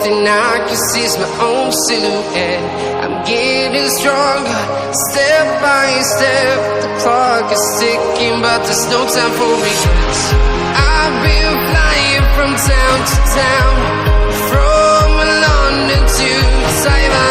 thing I can see is my own silhouette. I'm getting stronger, step by step. The clock is ticking, but there's no time for regrets. I've been flying from town to town, from London to Taiwan.